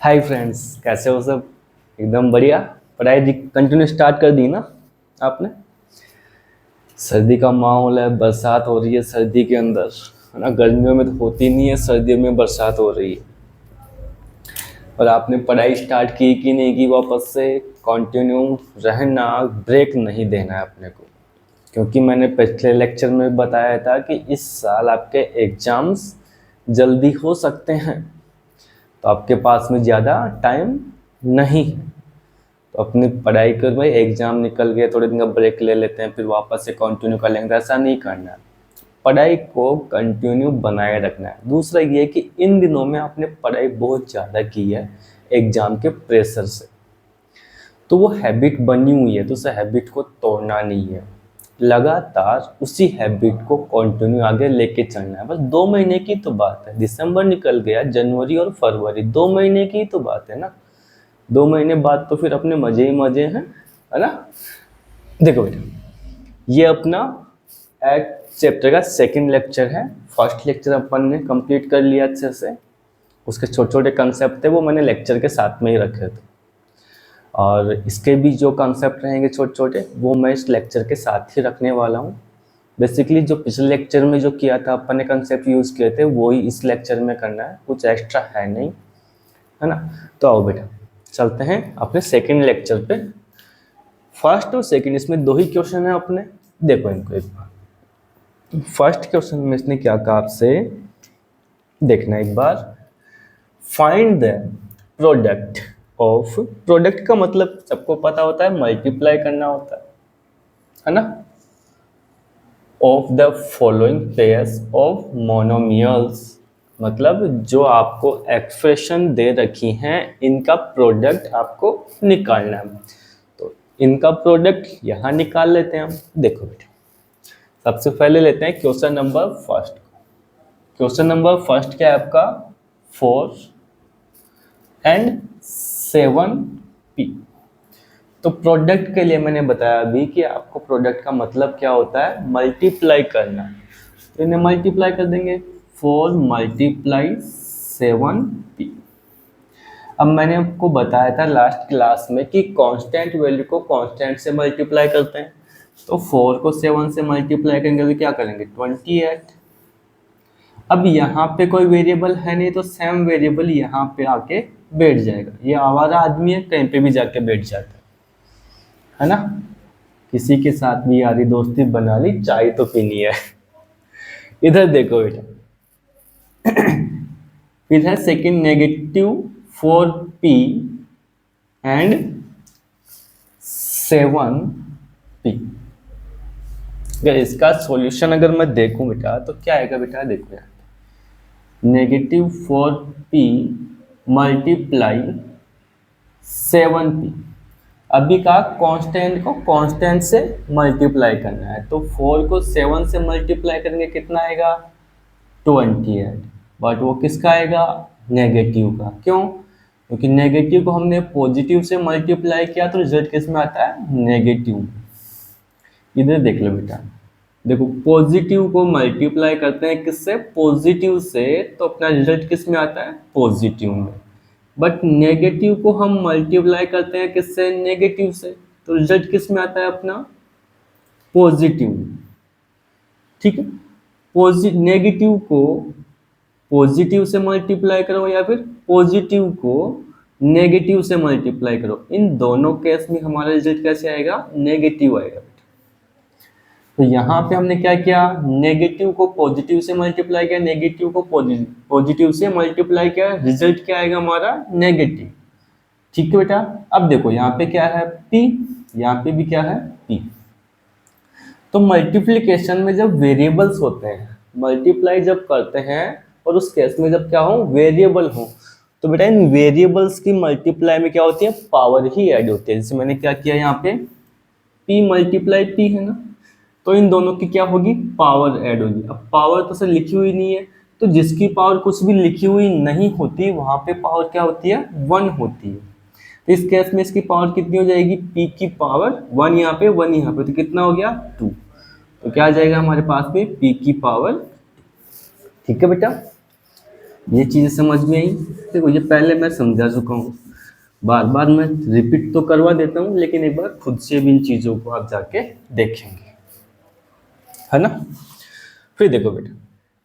Hi friends, कैसे हो सब? एकदम बढ़िया। पढ़ाई कंटिन्यू स्टार्ट कर दी ना आपने? सर्दी का माहौल है, बरसात हो रही है सर्दी के अंदर, है ना। गर्मियों में तो होती नहीं है, सर्दियों में बरसात हो रही है। और आपने पढ़ाई स्टार्ट की कि नहीं की? वापस से कंटिन्यू रहना, ब्रेक नहीं देना है अपने को। क्योंकि मैंने पिछले लेक्चर में बताया था कि इस साल आपके एग्जाम्स जल्दी हो सकते हैं, तो आपके पास में ज़्यादा टाइम नहीं है। तो अपनी पढ़ाई कर भाई, एग्जाम निकल गए, थोड़े दिन का ब्रेक ले लेते हैं, फिर वापस से कंटिन्यू कर लेंगे। ऐसा नहीं करना है, पढ़ाई को कंटिन्यू बनाए रखना है। दूसरा ये कि इन दिनों में आपने पढ़ाई बहुत ज़्यादा की है एग्जाम के प्रेशर से, तो वो हैबिट बनी हुई है, तो उस हैबिट को तोड़ना नहीं है। लगातार उसी हैबिट को कंटिन्यू आगे लेके चलना है। बस 2 महीने की तो बात है, दिसंबर निकल गया, जनवरी और फरवरी 2 महीने की तो बात है ना। 2 महीने बाद तो फिर अपने मजे ही मजे हैं, है ना। देखो बेटा, ये अपना एक चैप्टर का सेकंड लेक्चर है। फर्स्ट लेक्चर अपन ने कंप्लीट कर लिया अच्छे से, उसके छोटे छोटे कंसेप्ट थे वो मैंने लेक्चर के साथ में ही रखे थे, और इसके भी जो कंसेप्ट रहेंगे छोटे छोटे वो मैं इस लेक्चर के साथ ही रखने वाला हूँ। बेसिकली जो पिछले लेक्चर में जो किया था अपन ने कंसेप्ट यूज़ किए थे, वो ही इस लेक्चर में करना है, कुछ एक्स्ट्रा है नहीं, है ना। तो आओ बेटा, चलते हैं अपने सेकंड लेक्चर पे। फर्स्ट और सेकंड, इसमें दो ही क्वेश्चन है अपने। देखो इनको एक बार। फर्स्ट क्वेश्चन में इसने क्या कहा आपसे, देखना एक बार। Find the product of, product का मतलब सबको पता होता है, मल्टीप्लाई करना होता है ना, of the following pairs of monomials. मतलब जो आपको एक्सप्रेशन दे रखी हैं, इनका प्रोडक्ट आपको निकालना है। तो इनका प्रोडक्ट यहाँ निकाल लेते हैं हम। देखो बेटा, सबसे पहले लेते हैं question number first. Question number first क्या है आपका? 4 and 7p। तो प्रोडक्ट के लिए मैंने बताया अभी कि आपको प्रोडक्ट का मतलब क्या होता है, मल्टीप्लाई करना। तो इन्हें मल्टीप्लाई कर देंगे, 4 × 7p। अब मैंने आपको बताया था लास्ट क्लास में कि कांस्टेंट वैल्यू को कांस्टेंट से मल्टीप्लाई करते हैं। तो 4 को 7 से मल्टीप्लाई करेंगे तो क्या करेंगे, 28। अब यहाँ पे कोई वेरिएबल है नहीं, तो सेम वेरिएबल यहाँ पे आके बैठ जाएगा। ये आवारा आदमी है, कहीं पे भी जाके बैठ जाता है ना। किसी के साथ भी यारी दोस्ती बना ली, चाय तो पीनी है। इधर देखो बेटा, फिर है सेकंड -4p and 7p। अगर इसका सॉल्यूशन अगर मैं देखूं बेटा, तो क्या आएगा बेटा? देखो यार, -4p मल्टीप्लाई 7p। अभी का कांस्टेंट को कांस्टेंट से मल्टीप्लाई करना है, तो 4 को 7 से मल्टीप्लाई करेंगे, कितना आएगा? 28। बट वो किसका आएगा? नेगेटिव का। क्यों? क्योंकि नेगेटिव को हमने पॉजिटिव से मल्टीप्लाई किया, तो रिजल्ट किस में आता है? नेगेटिव। इधर देख लो बेटा, देखो पॉजिटिव को मल्टीप्लाई करते हैं किससे? पॉजिटिव से, तो अपना रिजल्ट किस में आता है? पॉजिटिव में। बट नेगेटिव को हम मल्टीप्लाई करते हैं किससे? नेगेटिव से, तो रिजल्ट किस में आता है अपना? पॉजिटिव। ठीक है, नेगेटिव को पॉजिटिव से मल्टीप्लाई करो या फिर पॉजिटिव को नेगेटिव से मल्टीप्लाई करो, इन दोनों केस में हमारा रिजल्ट कैसे आएगा? नेगेटिव आएगा। तो यहाँ पे हमने क्या किया? नेगेटिव को पॉजिटिव से मल्टीप्लाई किया, नेगेटिव को पॉजिटिव से मल्टीप्लाई किया, रिजल्ट क्या आएगा हमारा? नेगेटिव। ठीक है बेटा। अब देखो यहाँ पे क्या है? p, यहाँ पे भी क्या है? p। तो मल्टीप्लिकेशन में जब वेरिएबल्स होते हैं, मल्टीप्लाई जब करते हैं, और उस केस में जब क्या हो? वेरिएबल हो, तो बेटा इन वेरिएबल्स की मल्टीप्लाई में क्या होती है? पावर ही ऐड होती है। जैसे मैंने क्या किया यहाँ पे, p मल्टीप्लाई p है ना, तो इन दोनों की क्या होगी? पावर ऐड होगी। अब पावर तो सर लिखी हुई नहीं है, तो जिसकी पावर कुछ भी लिखी हुई नहीं होती, वहां पे पावर क्या होती है? 1 होती है। तो इस केस में इसकी पावर कितनी हो जाएगी? p की पावर 1 यहाँ पे, 1 यहाँ पे, तो कितना हो गया? 2। तो क्या आ जाएगा हमारे पास में? p की पावर। ठीक है बेटा। ये चीज़ें समझ में आई? देखो ये पहले मैं समझा चुका हूँ, बार बार मैं रिपीट तो करवा देता हूँ, लेकिन एक बार खुद से भी इन चीज़ों को आप जाके देखेंगे, है ना। फिर देखो बेटा,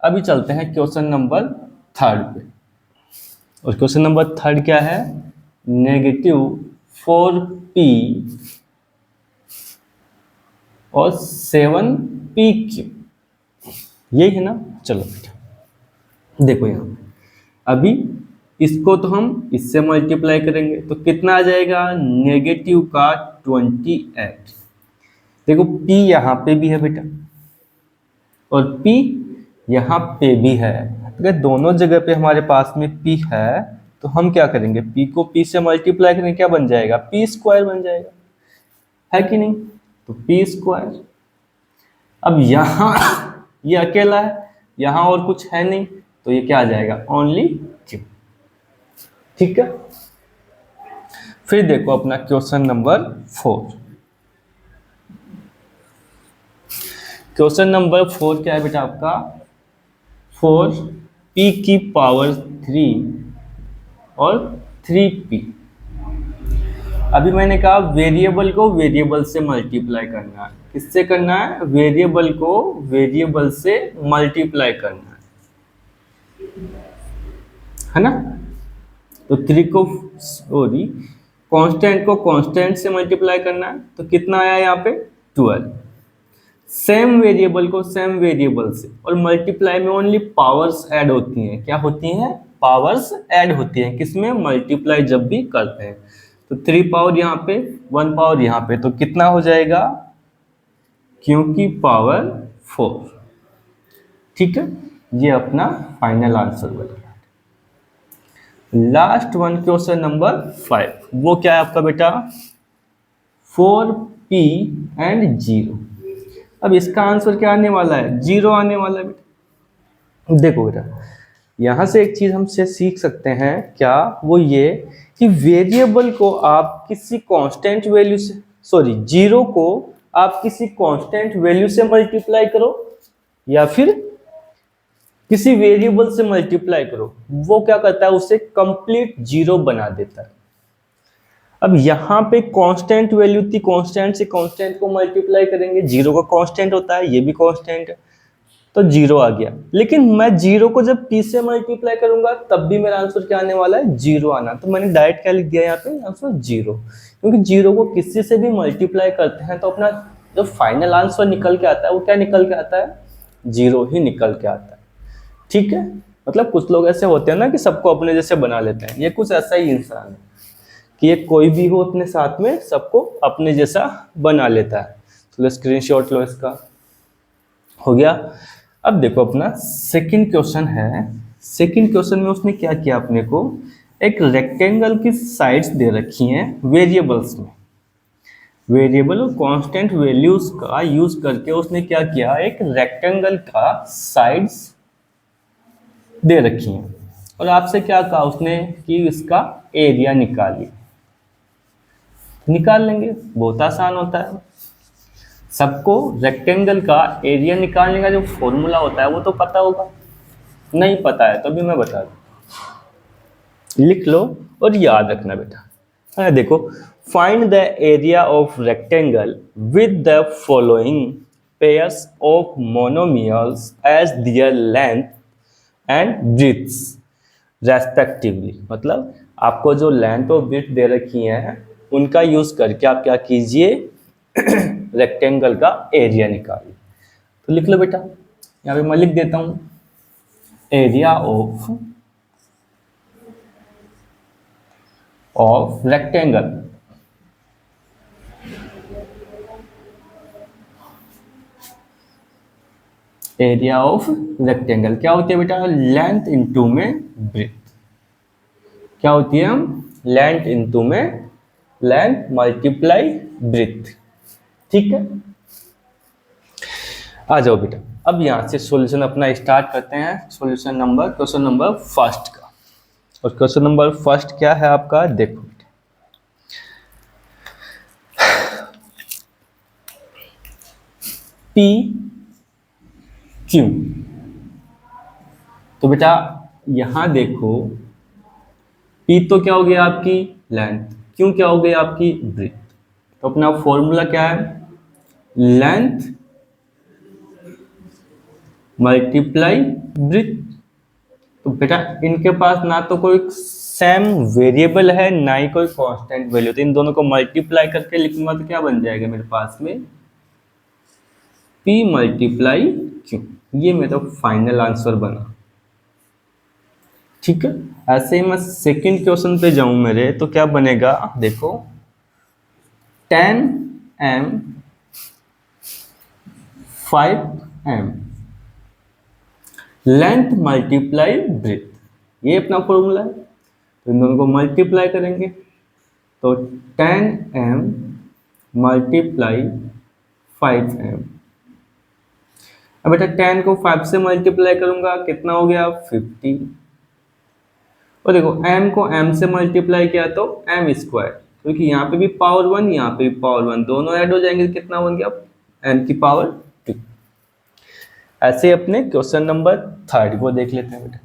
अभी चलते हैं क्वेश्चन नंबर थर्ड पे। और क्वेश्चन नंबर थर्ड क्या है? -4p और 7pq, यही है ना। चलो बेटा देखो यहाँ पे, अभी इसको तो हम इससे मल्टीप्लाई करेंगे तो कितना आ जाएगा? नेगेटिव का 28। देखो p यहाँ पे भी है बेटा और p यहाँ पे भी है। अगर दोनों जगह पे हमारे पास में p है तो हम क्या करेंगे? p को p से मल्टीप्लाई करेंगे, क्या बन जाएगा? p² बन जाएगा, है कि नहीं? तो p²। अब यहाँ ये अकेला है, यहाँ और कुछ है नहीं, तो ये क्या आ जाएगा? Only q। ठीक है। फिर देखो अपना क्वेश्चन नंबर 4। क्वेश्चन नंबर 4 क्या है बेटा आपका? 4p³ और 3p। अभी मैंने कहा वेरिएबल को वेरिएबल से मल्टीप्लाई करना है। किससे करना है? वेरिएबल को वेरिएबल से मल्टीप्लाई करना है ना। तो 3 को सॉरी कांस्टेंट को कांस्टेंट से मल्टीप्लाई करना है, तो कितना आया यहाँ पे? 12। सेम वेरिएबल को सेम वेरिएबल से, और मल्टीप्लाई में ओनली पावर्स ऐड होती हैं। क्या होती हैं? पावर्स ऐड होती हैं। किसमें? मल्टीप्लाई जब भी करते हैं। तो 3 पावर यहाँ पे, 1 पावर यहाँ पे, तो कितना हो जाएगा? क्योंकि पावर 4। ठीक है, ये अपना फाइनल आंसर बनेगा। लास्ट वन क्वेश्चन नंबर 5, वो क्या है आपका बेटा? 4p and 0। अब इसका आंसर क्या आने वाला है? 0 आने वाला है बेटा। देखो बेटा, यहां से एक चीज हमसे सीख सकते हैं, क्या? वो ये कि वेरिएबल को आप किसी कांस्टेंट वैल्यू से, सॉरी 0 को आप किसी कांस्टेंट वैल्यू से मल्टीप्लाई करो या फिर किसी वेरिएबल से मल्टीप्लाई करो, वो क्या करता है? उसे कंप्लीट 0 बना देता है। अब यहाँ पे कांस्टेंट वैल्यू थी, कांस्टेंट से कांस्टेंट को मल्टीप्लाई करेंगे, 0 का कांस्टेंट होता है, ये भी कांस्टेंट है, तो 0 आ गया। लेकिन मैं 0 को जब p से मल्टीप्लाई करूंगा तब भी मेरा आंसर क्या आने वाला है? 0 आना। तो मैंने डायरेक्ट क्या लिख दिया यहाँ पे? आंसर 0। क्योंकि 0 को किसी से भी मल्टीप्लाई करते हैं तो अपना जो फाइनल आंसर निकल के आता है वो क्या निकल के आता है? 0 ही निकल के आता है। ठीक है, मतलब कुछ लोग ऐसे होते हैं ना कि सबको अपने जैसे बना लेते हैं, ये कुछ ऐसा ही इंसान है कि ये कोई भी हो अपने साथ में सबको अपने जैसा बना लेता है। तो स्क्रीनशॉट लो इसका, हो गया। अब देखो अपना सेकंड क्वेश्चन है। सेकंड क्वेश्चन में उसने क्या किया? अपने को एक रेक्टेंगल की साइड्स दे रखी हैं वेरिएबल्स में, वेरिएबल और कांस्टेंट वैल्यूज का यूज करके उसने क्या किया? एक रेक्टेंगल का साइड्स दे रखी हैं और आपसे क्या कहा उसने? कि इसका एरिया निकालिए। निकाल लेंगे, बहुत आसान होता है। सबको रेक्टेंगल का एरिया निकालने का जो फॉर्मूला होता है वो तो पता होगा, नहीं पता है तो भी मैं बता दूं, लिख लो और याद रखना बेटा। देखो, find the area of rectangle with the following pairs of monomials as their length and breaths respectively. मतलब आपको जो लेंथ और ब्रीथ दे रखी हैं उनका यूज करके आप क्या कीजिए? रेक्टेंगल का एरिया निकालिए। तो लिख लो बेटा, यहाँ पे मैं लिख देता हूं area of rectangle. Area of rectangle क्या होती है बेटा? लेंथ इनटू में ब्रीथ। क्या होती है? हम लेंथ इनटू में लेंथ मल्टीप्लाई ब्रीथ। ठीक है, आ जाओ बेटा। अब यहां से सॉल्यूशन अपना स्टार्ट करते हैं। Solution number, question number first का। और क्वेश्चन नंबर फर्स्ट क्या है आपका? देखो बेटा, पी क्यू। तो बेटा यहां देखो पी तो क्या हो गया आपकी लेंथ, क्यों क्या हो गया आपकी ब्रेथ। तो अपना फॉर्मूला क्या है, लेंथ मल्टीप्लाई ब्रेथ। तो बेटा इनके पास ना तो कोई सेम वेरिएबल है ना ही कोई कांस्टेंट वैल्यू, तो इन दोनों को मल्टीप्लाई करके लिखूंगा तो क्या बन जाएगा मेरे पास में, P मल्टीप्लाई Q। ये मेरा फाइनल आंसर बना। ठीक है, ऐसे ही मैं सेकंड क्वेश्चन पे जाऊं मेरे, तो क्या बनेगा देखो, 10m 5m length multiply breath, ये अपना फॉर्मूला है। तो इन दोनों को मल्टीप्लाई करेंगे तो 10m मल्टीप्लाई 5m। अब बेटा 10 को 5 से मल्टीप्लाई करूंगा कितना हो गया 50। और देखो m को m से मल्टीप्लाई किया तो m स्क्वायर, क्योंकि यहाँ पे भी पावर 1 यहाँ पे भी पावर 1, दोनों ऐड हो जाएंगे तो कितना बन गया m की पावर 2। ऐसे अपने क्वेश्चन नंबर थर्ड को देख लेते हैं बेटा।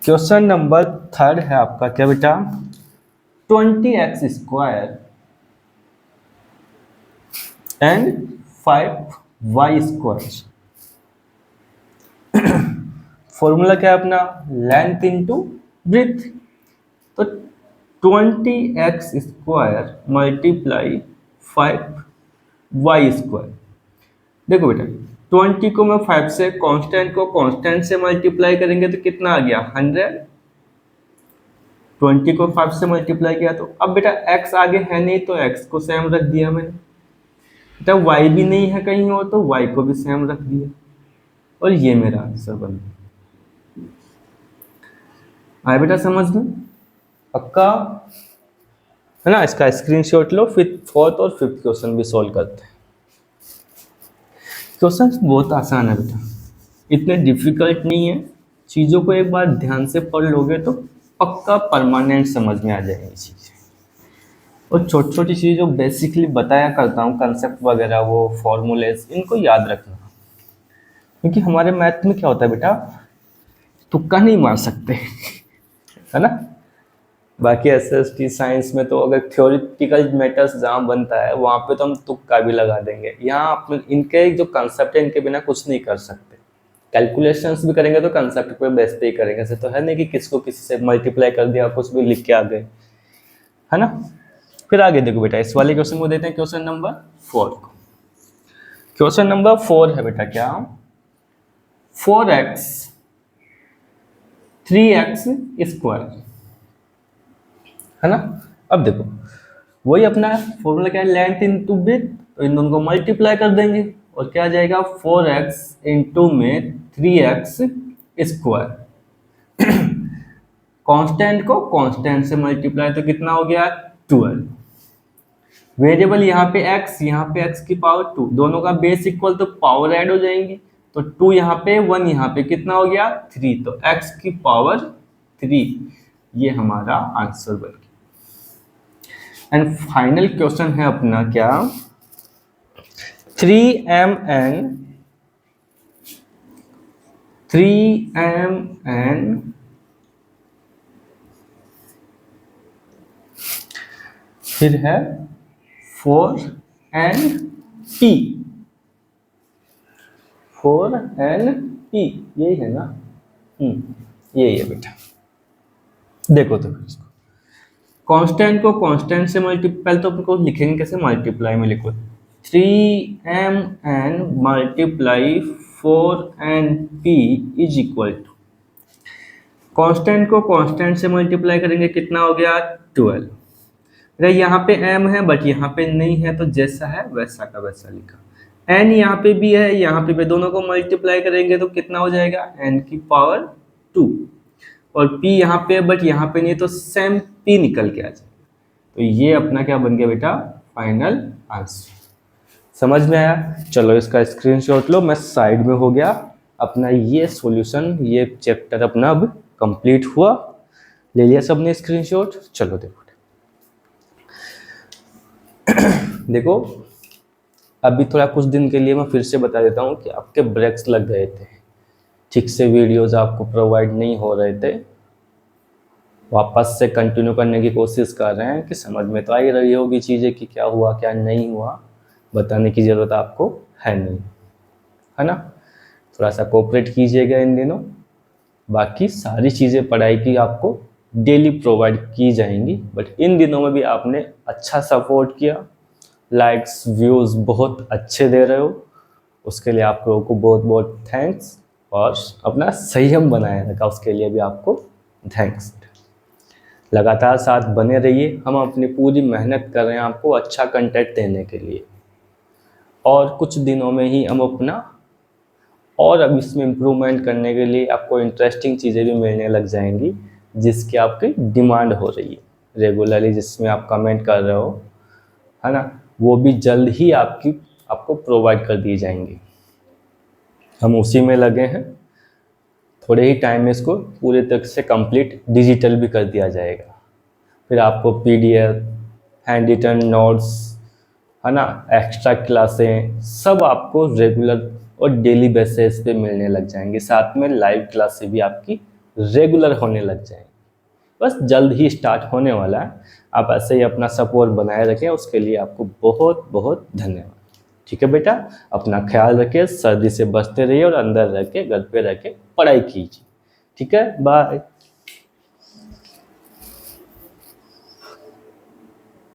क्वेश्चन नंबर थर्ड है आपका क्या बेटा, 20x square and 5y square. Formula क्या है अपना, लेंथ इंटू ब्रेथ। तो 20x square multiply 5y square. देखो बेटा 20 को मैं 5 से, कांस्टेंट को कांस्टेंट से मल्टीप्लाई करेंगे तो कितना आ गया 100। 20 को 5 से मल्टीप्लाई किया तो अब बेटा x आगे है नहीं तो x को सेम रख दिया मैंने, बेटा y भी नहीं है कहीं और तो y को भी सेम रख दिया, और ये मेरा आंसर बन गया। आए बेटा समझ में, पक्का है ना। इसका स्क्रीनशॉट लो, फिर फोर्थ और फिफ्थ क्वेश्चन भी सॉल्व करते हैं। क्वेश्चन बहुत आसान है बेटा, इतने डिफिकल्ट नहीं है। चीज़ों को एक बार ध्यान से पढ़ लोगे तो पक्का परमानेंट समझ में आ जाएंगी चीज़ें। और छोटी छोटी चीज़ें जो बेसिकली बताया करता हूँ, कंसेप्ट वगैरह, वो फॉर्मूलेस, इनको याद रखना। क्योंकि हमारे मैथ में क्या होता है बेटा, तुक्का नहीं मार सकते है ना। बाकी एसएसटी साइंस में तो अगर थ्योरेटिकल मैटर्स जहाँ बनता है वहाँ पे तो हम तुक्का भी लगा देंगे। यहाँ आप इनके जो कंसेप्ट है इनके बिना कुछ नहीं कर सकते। कैलकुलेशंस भी करेंगे तो कंसेप्ट पे बेस पे ही करेंगे, ऐसे तो है नहीं कि किसको किसी से मल्टीप्लाई कर दिया कुछ भी लिख के आ गए, है ना। फिर आगे देखो बेटा, इस वाले क्वेश्चन को देते हैं क्वेश्चन नंबर 4 को। क्वेश्चन नंबर 4 है बेटा क्या, 4x 3x स्क्वायर, है ना। अब देखो वही अपना फॉर्मूला क्या है, लेंथ इंटू ब्रेथ। तो इन दोनों को मल्टीप्लाई कर देंगे और क्या आ जाएगा 4x इंटू में 3x स्क्वायर। कांस्टेंट को कांस्टेंट से मल्टीप्लाई तो कितना हो गया 12। वेरिएबल यहाँ पे x, यहाँ पे x की पावर 2, दोनों का बेस इक्वल तो पावर ऐड हो जाएंगी। तो 2 यहाँ पे 1 यहाँ पे कितना हो गया 3, तो x की पावर 3, ये हमारा आंसर बन गया। एंड फाइनल क्वेश्चन है अपना क्या, 3mn फिर है 4np, 4np यही है ना, यही है बेटा। देखो तो इसको कांस्टेंट को कांस्टेंट से मल्टीप्लाई, तो आपको लिखेंगे कैसे, मल्टीप्लाई में लिखो 3mn multiply 4np is equal to, constant को कांस्टेंट से मल्टीप्लाई करेंगे कितना हो गया 12। यहाँ पे m है बट यहाँ पे नहीं है, तो जैसा है वैसा का वैसा लिखा। n यहाँ पे भी है, यहाँ पे भी, दोनों को मल्टीप्लाई करेंगे तो कितना हो जाएगा n की पावर 2, और p यहाँ पे बट यहाँ पे नहीं, तो सेम p निकल के आ जाए। तो ये अपना क्या बन गया बेटा फाइनल आंसर। समझ में आया, चलो इसका स्क्रीनशॉट लो। मैं साइड में हो गया अपना ये सॉल्यूशन, ये चैप्टर अपना अब कंप्लीट हुआ, ले लिया सबने स्क्रीनशॉट। चलो देखो देखो अभी थोड़ा कुछ दिन के लिए मैं फिर से बता देता हूँ कि आपके ब्रेक्स लग गए थे, ठीक से वीडियोस आपको प्रोवाइड नहीं हो रहे थे, वापस से कंटिन्यू करने की कोशिश कर रहे हैं कि समझ में तो आ ही रही होगी चीज़ें कि क्या हुआ क्या नहीं हुआ, बताने की ज़रूरत आपको है नहीं, है ना। थोड़ा सा कोऑपरेट कीजिएगा इन दिनों। बाकी सारी चीज़ें पढ़ाई की आपको डेली प्रोवाइड की जाएंगी, बट इन दिनों में भी आपने अच्छा सपोर्ट किया, लाइक्स व्यूज़ बहुत अच्छे दे रहे हो, उसके लिए आप लोगों को बहुत बहुत थैंक्स। और अपना संयम बनाए रखा उसके लिए भी आपको थैंक्स। लगातार साथ बने रहिए, हम अपनी पूरी मेहनत कर रहे हैं आपको अच्छा कंटेंट देने के लिए, और कुछ दिनों में ही हम अपना और अब इसमें इम्प्रूवमेंट करने के लिए आपको इंटरेस्टिंग चीज़ें भी मिलने लग जाएंगी, जिसकी आपकी डिमांड हो रही है रेगुलरली, जिसमें आप कमेंट कर रहे हो, है ना, वो भी जल्द ही आपको प्रोवाइड कर दिए जाएंगे। हम उसी में लगे हैं, थोड़े ही टाइम में इसको पूरे तरह से कंप्लीट डिजिटल भी कर दिया जाएगा। फिर आपको PDF, हैंड रिटन नोट्स, है ना, एक्स्ट्रा क्लासें सब आपको रेगुलर और डेली बेसिस पे मिलने लग जाएंगे। साथ में लाइव क्लासें भी आपकी रेगुलर होने लग जाएंगी। बस जल्द ही स्टार्ट होने वाला है। आप ऐसे ही अपना सपोर्ट बनाए रखें, उसके लिए आपको बहुत बहुत धन्यवाद। ठीक है बेटा, अपना ख्याल रखिए, सर्दी से बचते रहिए और अंदर रह के घर पे रह के पढ़ाई कीजिए। ठीक है, बाय।